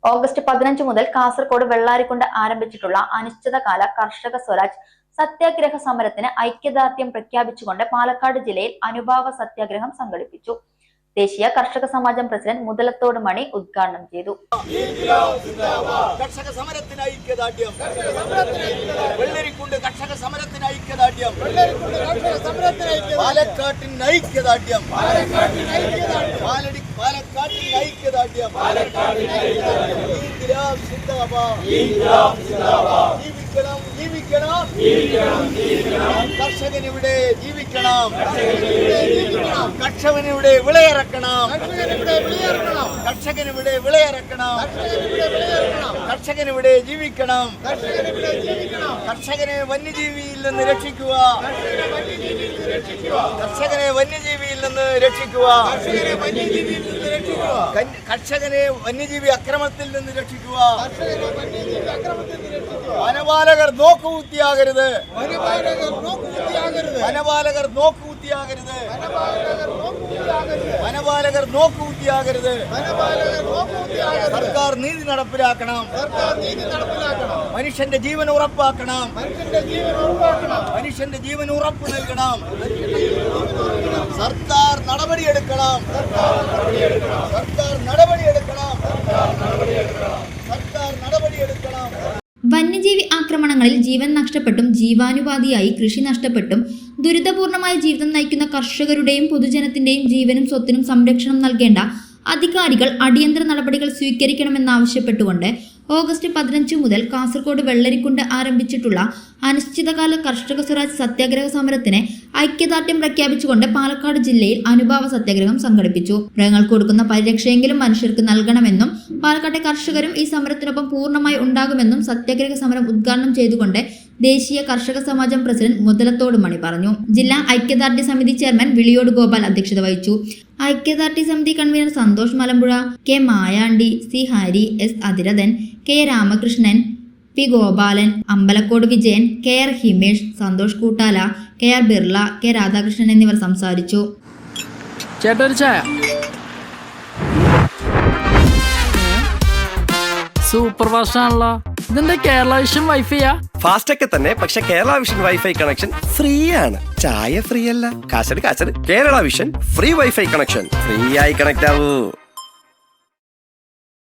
August 15 മുതൽ കാസർഗോഡ് വെള്ളാരിക്കുണ്ട് ആരംഭിച്ചിട്ടുള്ള അനിശ്ചിതകാല കർഷക സ്വരാജ് സത്യാഗ്രഹ സമരത്തിന് ഐക്യദാർഢ്യം പ്രഖ്യാപിച്ചുകൊണ്ട് പാലക്കാട് ജില്ലയിൽ അനുഭാവ സത്യാഗ്രഹം സംഘടിപ്പിച്ചു. ദേശീയ കർഷക സമാജം പ്രസിഡന്റ് മുതലത്തോട് മണി ഉദ്ഘാടനം ചെയ്തു. കർഷക സമരത്തിന് ഐക്യദാർഢ്യം, വെള്ളരിക്കുണ്ട് കർഷക സമരത്തിന് ഐക്യദാർഢ്യം, പാലക്കാട്ടിന് ഐക്യദാർഢ്യം, പാലക്കാട്ടിന് ഐക്യദാർഢ്യം. ജീവിക്കണം, ജീവിക്കണം, കർഷകനിവിടെ ജീവിക്കണം, കർഷകനിവിടെ വിളയിറക്കണം, കർഷകനിവിടെ വിളയിറക്കണം, കർഷകനിവിടെ ജീവിക്കണം, കർഷകനെ വന്യജീവിയിൽ നിന്ന് രക്ഷിക്കുക, കർഷകനെ വന്യജീവിയിൽ നിന്ന് രക്ഷിക്കുക, കർഷകനെ വന്യജീവി അക്രമത്തിൽ നിന്ന് രക്ഷിക്കുക. വനപാലകർ നോക്കുകുത്തിയാകരുത്, വനപാലകർ നോക്കുകുത്തിയാകരുത്, വനപാലകർ നോക്കുകുത്തിയാകരുത്. സർക്കാർ നീതി നടപ്പിലാക്കണം, മനുഷ്യന്റെ ജീവൻ ഉറപ്പാക്കണം, മനുഷ്യന്റെ ജീവൻ ഉറപ്പ് നൽകണം. സർക്കാർ നടപടിയെടുക്കണം, സർക്കാർ നടപടിയെടുക്കണം, സർക്കാർ നടപടിയെടുക്കണം. വന്യജീവി ആക്രമണങ്ങളിൽ ജീവൻ നഷ്ടപ്പെട്ടും ജീവാനുപാതിയായി കൃഷി നഷ്ടപ്പെട്ടും ദുരിതപൂർണമായ ജീവിതം നയിക്കുന്ന കർഷകരുടെയും പൊതുജനത്തിന്റെയും ജീവനും സ്വത്തിനും സംരക്ഷണം നൽകേണ്ട അധികാരികൾ അടിയന്തര നടപടികൾ സ്വീകരിക്കണമെന്നാവശ്യപ്പെട്ടുകൊണ്ട് ഓഗസ്റ്റ് 15 മുതൽ കാസർഗോഡ് വെള്ളരിക്കുണ്ട് ആരംഭിച്ചിട്ടുള്ള അനിശ്ചിതകാല കർഷക സ്വരാജ് സത്യാഗ്രഹ സമരത്തിന് ഐക്യദാർഢ്യം പ്രഖ്യാപിച്ചുകൊണ്ട് പാലക്കാട് ജില്ലയിൽ അനുഭാവ സത്യാഗ്രഹം സംഘടിപ്പിച്ചു. മൃഗങ്ങൾക്ക് കൊടുക്കുന്ന പരിരക്ഷയെങ്കിലും മനുഷ്യർക്ക് നൽകണമെന്നും പാലക്കാട്ടെ കർഷകരും ഈ സമരത്തിനൊപ്പം പൂർണ്ണമായി ഉണ്ടാകുമെന്നും സത്യാഗ്രഹ സമരം ഉദ്ഘാടനം ചെയ്തുകൊണ്ട് ദേശീയ കർഷക സമാജം പ്രസിഡന്റ് മുതലത്തോട് മണി പറഞ്ഞു. ജില്ലാ ഐക്യദാർഢ്യ സമിതി ചെയർമാൻ വിളിയോട് ഗോപാൽ അധ്യക്ഷത വഹിച്ചു. ഐക്യദാർഢ്യ സമിതി convener Santhosh Malampuzha, K Mayandi, C Hari, S Athiradhan, K Ramakrishnan, P Gopalan, Ambalakode Vijayan, K R Himesh, Santhosh Koottala, K R Birla, K Radhakrishnan എന്നിവർ സംസാരിച്ചു. സൂപ്പർ ഫാസ്റ്റ് ആണല്ലോ. ഇതിന്റെ കേരള വിഷൻ വൈഫൈയാ? ഫാസ്റ്റ് ഒക്കെ തന്നെ, പക്ഷെ Kerala vision wifi connection free ആണ്. ചായ ഫ്രീ അല്ല, കാശട് Kerala vision free wifi connection. Free ആയി കണക്ട് ആവൂ.